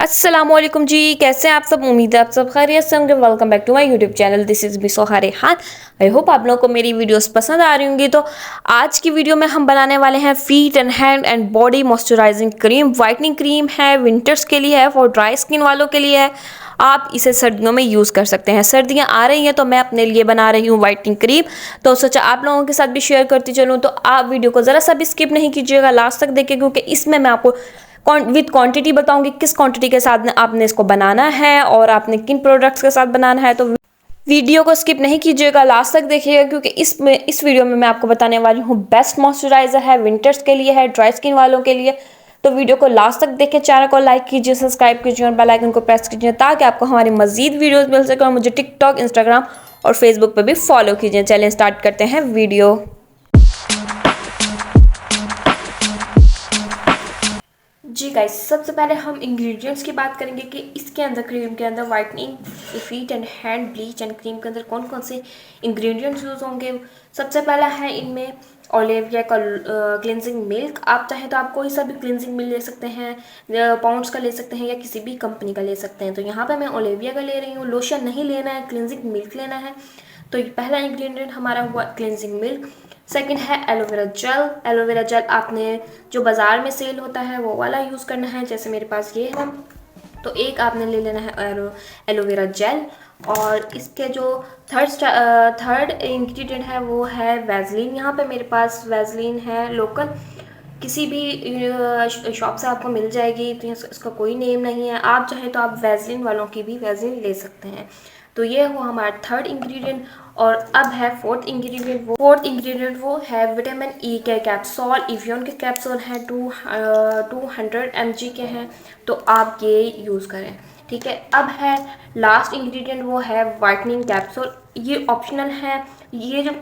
अस्सलामुअलैकुम जी, कैसे हैं आप सब। उम्मीद है आप सब खैरियत से होंगे। Welcome back to my YouTube channel. This is Bisoha Rehan. I hope आप लोगों को मेरी वीडियोस पसंद आ रही होंगी। तो आज की वीडियो में हम बनाने वाले हैं feet and hand and body moisturising cream. Whitening cream है, विंटर्स के लिए है, फॉर ड्राई स्किन वालों के लिए है। आप इसे सर्दियों में यूज़ कर सकते हैं। सर्दियाँ आ रही हैं तो मैं अपने लिए बना रही हूँ वाइटनिंग क्रीम, तो सोचा आप लोगों के साथ भी शेयर करती चलूँ। तो आप वीडियो को ज़रा सा भी स्किप नहीं कीजिएगा, लास्ट तक देखिए, क्योंकि इसमें मैं आपको विद क्वांटिटी बताऊंगी किस क्वांटिटी के साथ आपने इसको बनाना है और आपने किन प्रोडक्ट्स के साथ बनाना है। तो वीडियो को स्किप नहीं कीजिएगा, लास्ट तक देखिएगा, क्योंकि इस वीडियो में मैं आपको बताने वाली हूँ बेस्ट मॉइस्चराइजर है, विंटर्स के लिए है, ड्राई स्किन वालों के लिए। तो वीडियो को लास्ट तक देखिए, चैनल को लाइक कीजिए, सब्सक्राइब कीजिए और बेल आइकन को प्रेस कीजिए ताकि आपको हमारी मजीद वीडियोस मिल सके। और मुझे टिकटॉक, इंस्टाग्राम और फेसबुक पर भी फॉलो कीजिए। चलिए स्टार्ट करते हैं वीडियो। जी गाइस, सबसे पहले हम इंग्रेडिएंट्स की बात करेंगे कि इसके अंदर, क्रीम के अंदर, whitening feet and hand bleach and cream के अंदर कौन कौन से इंग्रेडिएंट्स यूज़ होंगे। सबसे पहला है इनमें ओलिविया का क्लिनजिंग मिल्क। आप चाहें तो आप कोई सा भी क्लिनजिंग मिल्क ले सकते हैं, पाउंड्स का ले सकते हैं या किसी भी कंपनी का ले सकते हैं। तो यहाँ पर मैं ओलिविया का ले रही हूँ। लोशन नहीं लेना है, क्लिनजिंग मिल्क लेना है। तो ये पहला इंग्रेडिएंट हमारा हुआ क्लिनजिंग मिल्क। सेकंड है एलोवेरा जेल। एलोवेरा जेल आपने जो बाज़ार में सेल होता है वो वाला यूज़ करना है, जैसे मेरे पास ये है। तो एक आपने ले लेना है एलोवेरा जेल। और इसके जो थर्ड इंग्रेडिएंट है वो है वैसलीन। यहाँ पे मेरे पास वैसलीन है लोकल, किसी भी शॉप से आपको मिल जाएगी। तो इसका कोई नेम नहीं है, आप चाहें तो आप वैसलीन वालों की भी वैसलीन ले सकते हैं। तो ये हुआ हमारा थर्ड इंग्रेडिएंट। और अब है फोर्थ इंग्रेडिएंट वो है विटामिन ई के कैप्सूल। इवियन के कैप्सूल हैं, 200 mg के हैं। तो आप ये यूज़ करें, ठीक है। अब है लास्ट इंग्रेडिएंट, वो है वाइटनिंग कैप्सूल। ये ऑप्शनल है। ये जो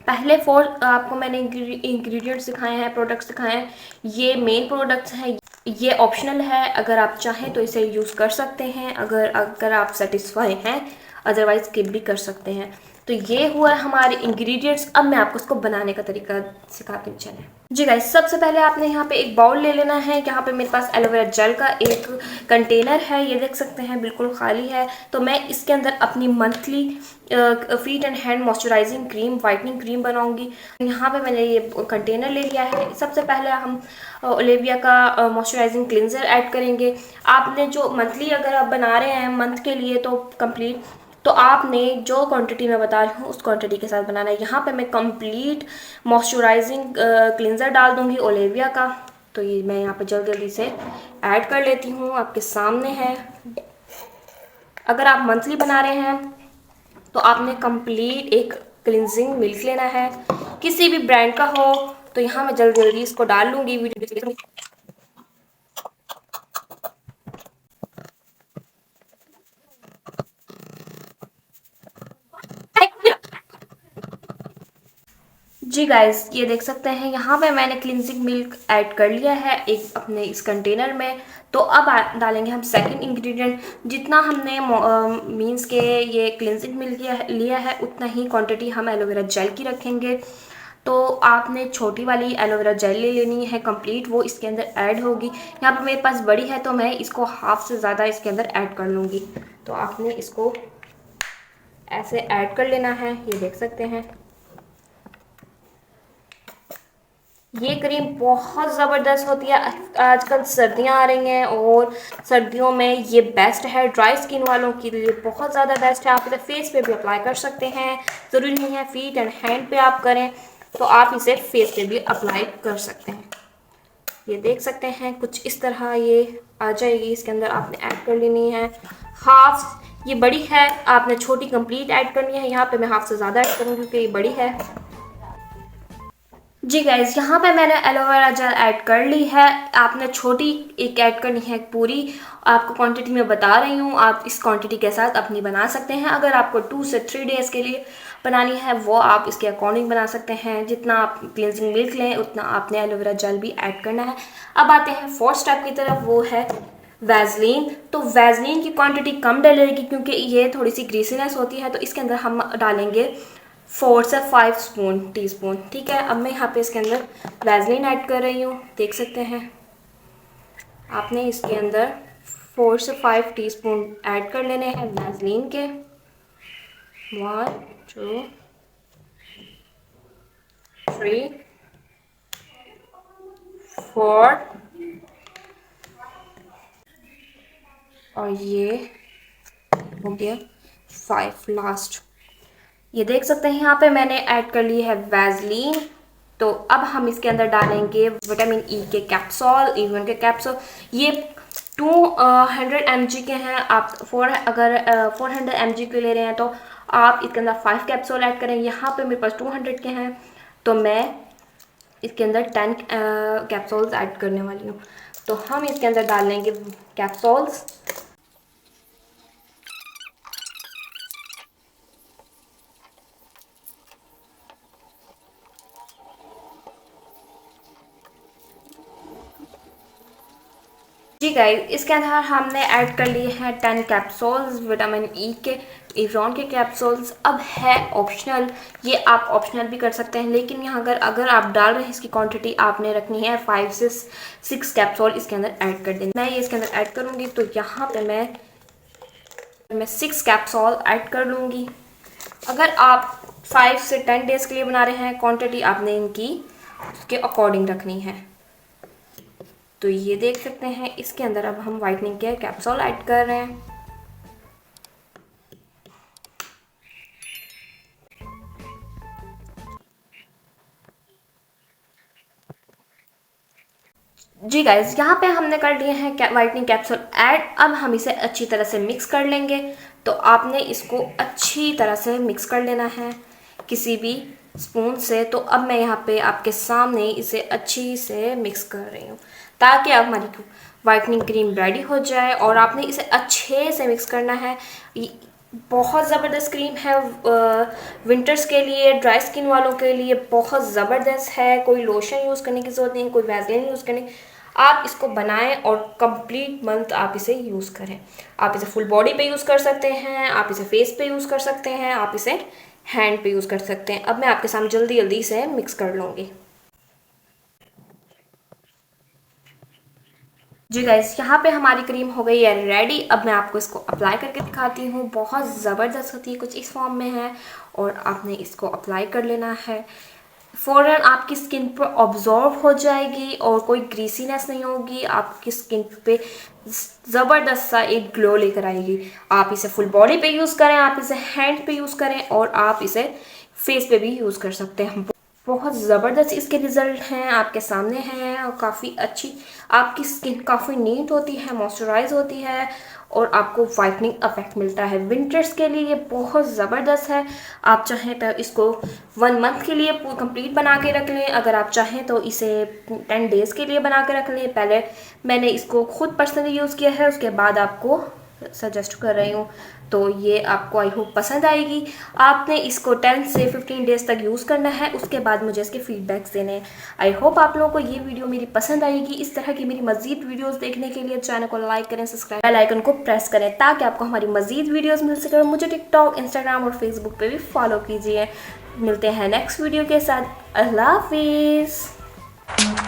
पहले फोर आपको मैंने इंग्रेडिएंट्स दिखाए हैं, प्रोडक्ट्स दिखाए हैं, ये मेन प्रोडक्ट्स हैं। ये ऑप्शनल है, अगर आप चाहें तो इसे यूज़ कर सकते हैं, अगर आप सेटिस्फाई हैं, अदरवाइज स्किप भी कर सकते हैं। तो ये हुआ हमारे इंग्रेडिएंट्स। अब मैं आपको इसको बनाने का तरीका सिखाती हूँ। चलें जी गाइस, सबसे पहले आपने यहाँ पे एक बाउल ले लेना है। यहाँ पे मेरे पास एलोवेरा जेल का एक कंटेनर है, ये देख सकते हैं बिल्कुल खाली है। तो मैं इसके अंदर अपनी monthly feet and hand moisturising cream, whitening cream बनाऊंगी। यहाँ पे मैंने ये कंटेनर ले लिया है। सबसे पहले हम ओलिविया का मॉइस्चराइजिंग क्लिनजर ऐड करेंगे। आपने जो मंथली अगर आप बना रहे हैं मंथ के लिए तो कंप्लीट, तो आपने जो क्वांटिटी मैं बता रही हूँ उस क्वांटिटी के साथ बनाना है। यहाँ पे मैं कंप्लीट मॉइस्चराइजिंग क्लिनजर डाल दूँगी ओलिविया का। तो ये मैं यहाँ पे जल्दी जल्दी से ऐड कर लेती हूँ, आपके सामने है। अगर आप मंथली बना रहे हैं तो आपने कंप्लीट एक क्लिनजिंग मिल्क लेना है, किसी भी ब्रांड का हो। तो यहाँ मैं जल्दी जल्दी इसको डाल लूँगी वीडियो। जी गाइस, ये देख सकते हैं यहाँ पे मैंने क्लिनजिंग मिल्क ऐड कर लिया है एक अपने इस कंटेनर में। तो अब डालेंगे हम सेकंड इंग्रेडिएंट। जितना हमने मींस के ये क्लिनजिंग मिल्क लिया है उतना ही क्वांटिटी हम एलोवेरा जेल की रखेंगे। तो आपने छोटी वाली एलोवेरा जेल ले लेनी है कंप्लीट, वो इसके अंदर ऐड होगी। यहाँ पे मेरे पास बड़ी है तो मैं इसको हाफ से ज़्यादा इसके अंदर ऐड कर लूँगी। तो आपने इसको ऐसे ऐड कर लेना है, ये देख सकते हैं। ये क्रीम बहुत ज़बरदस्त होती है। आजकल सर्दियाँ आ रही हैं और सर्दियों में ये बेस्ट है, ड्राई स्किन वालों के लिए बहुत ज़्यादा बेस्ट है। आप इसे फेस पे भी अप्लाई कर सकते हैं, ज़रूरी नहीं है फीट एंड हैंड पे आप करें। तो आप इसे फेस पे भी अप्लाई कर सकते हैं। ये देख सकते हैं कुछ इस तरह ये आ जाएगी। इसके अंदर आपने ऐड कर लेनी है हाफ। ये बड़ी है, आपने छोटी कंप्लीट ऐड करनी है। यहाँ पे मैं हाफ से ज़्यादा ऐड करूँगी क्योंकि ये बड़ी है। जी गाइज, यहाँ पे मैंने एलोवेरा जेल ऐड कर ली है। आपने छोटी एक ऐड करनी है पूरी। आपको क्वांटिटी में बता रही हूँ, आप इस क्वांटिटी के साथ अपनी बना सकते हैं। अगर आपको 2 से 3 डेज़ के लिए बनानी है वो आप इसके अकॉर्डिंग बना सकते हैं। जितना आप क्लिनजिंग मिल्क लें उतना आपने एलोवेरा जेल भी ऐड करना है। अब आते हैं फोर्थ स्टेप की तरफ, वो है वैसलीन। तो वैसलीन की क्वांटिटी कम डलेगी क्योंकि ये थोड़ी सी ग्रीसीनेस होती है। तो इसके अंदर हम डालेंगे 4 से 5 स्पून टीस्पून, ठीक है। अब मैं यहाँ पे इसके अंदर वैसलीन ऐड कर रही हूँ, देख सकते हैं। आपने इसके अंदर 4 से 5 टीस्पून ऐड कर लेने हैं वैसलीन के। 1 2 3 4 और ये हो गया 5 लास्ट। ये देख सकते हैं यहाँ पे मैंने ऐड कर ली है वैसलीन। तो अब हम इसके अंदर डालेंगे विटामिन ई के कैप्सूल, E1 के कैप्सूल। ये 200 mg के हैं। आप अगर 400 mg के ले रहे हैं तो आप इसके अंदर 5 कैप्सूल ऐड करें। यहाँ पे मेरे पास 200 के हैं तो मैं इसके अंदर 10 कैप्सूल्स ऐड करने वाली हूँ। तो हम इसके अंदर डाल लेंगे कैप्सूल्स। जी गाइस, इसके अंदर हमने ऐड कर लिए हैं 10 कैप्सूल्स विटामिन ई के, इवरॉन के कैप्सूल्स। अब है ऑप्शनल, ये आप ऑप्शनल भी कर सकते हैं, लेकिन यहाँ अगर आप डाल रहे हैं इसकी क्वांटिटी आपने रखनी है 5 से 6 कैप्सूल इसके अंदर ऐड कर देंगे। मैं ये इसके अंदर ऐड करूँगी तो यहाँ पे मैं 6 कैप्सूल ऐड कर लूँगी। अगर आप 5 से 10 डेज़ के लिए बना रहे हैं, क्वांटिटी आपने इनकी उसके अकॉर्डिंग रखनी है। तो ये देख सकते हैं इसके अंदर अब हम वाइटनिंग के कैप्सूल ऐड कर रहे हैं। जी गाइज, यहाँ पे हमने कर लिए हैं वाइटनिंग कैप्सूल ऐड। अब हम इसे अच्छी तरह से मिक्स कर लेंगे। तो आपने इसको अच्छी तरह से मिक्स कर लेना है किसी भी स्पून से। तो अब मैं यहाँ पे आपके सामने इसे अच्छी से मिक्स कर रही हूँ ताकि अब हमारी वाइटनिंग क्रीम रेडी हो जाए। और आपने इसे अच्छे से मिक्स करना है। बहुत ज़बरदस्त क्रीम है, विंटर्स के लिए, ड्राई स्किन वालों के लिए बहुत ज़बरदस्त है। कोई लोशन यूज़ करने की ज़रूरत नहीं, कोई वैसलीन यूज़ करने। आप इसको बनाएं और कंप्लीट मंथ आप इसे यूज़ करें। आप इसे फुल बॉडी पे यूज़ कर सकते हैं, आप इसे फेस पे यूज़ कर सकते हैं, आप इसे हैंड पे यूज़ कर सकते हैं। अब मैं आपके सामने जल्दी जल्दी से मिक्स कर लूँगी। जी गाइस, यहाँ पे हमारी क्रीम हो गई है रेडी। अब मैं आपको इसको अप्लाई करके दिखाती हूँ। बहुत ज़बरदस्त होती है, कुछ इस फॉर्म में है और आपने इसको अप्लाई कर लेना है। फ़ौरन आपकी स्किन पर ऑब्जॉर्व हो जाएगी और कोई ग्रीसीनेस नहीं होगी। आपकी स्किन पे ज़बरदस्त सा एक ग्लो लेकर आएगी। आप इसे फुल बॉडी पे यूज़ करें, आप इसे हैंड पे यूज़ करें और आप इसे फेस पे भी यूज़ कर सकते हैं। बहुत ज़बरदस्त इसके रिज़ल्ट हैं, आपके सामने हैं। और काफ़ी अच्छी आपकी स्किन काफ़ी नीट होती है, मॉइस्चराइज होती है और आपको वाइटनिंग इफेक्ट मिलता है। विंटर्स के लिए ये बहुत ज़बरदस्त है। आप चाहें तो इसको 1 मंथ के लिए कंप्लीट बना के रख लें। अगर आप चाहें तो इसे 10 डेज़ के लिए बना के रख लें। पहले मैंने इसको खुद पर्सनली यूज़ किया है, उसके बाद आपको सजेस्ट कर रही हूँ। तो ये आपको आई होप पसंद आएगी। आपने इसको 10 से 15 डेज़ तक यूज़ करना है, उसके बाद मुझे इसके फीडबैक्स देने हैं। आई होप आप लोगों को ये वीडियो मेरी पसंद आएगी। इस तरह की मेरी मज़ीद वीडियोस देखने के लिए चैनल को लाइक करें, सब्सक्राइब, बेल आइकन को प्रेस करें ताकि आपको हमारी मज़ीद वीडियोज़ मिल सके। और मुझे टिकटॉक, इंस्टाग्राम और फेसबुक पर भी फॉलो कीजिए। मिलते हैं नेक्स्ट वीडियो के साथ। अल्लाह हाफिज़।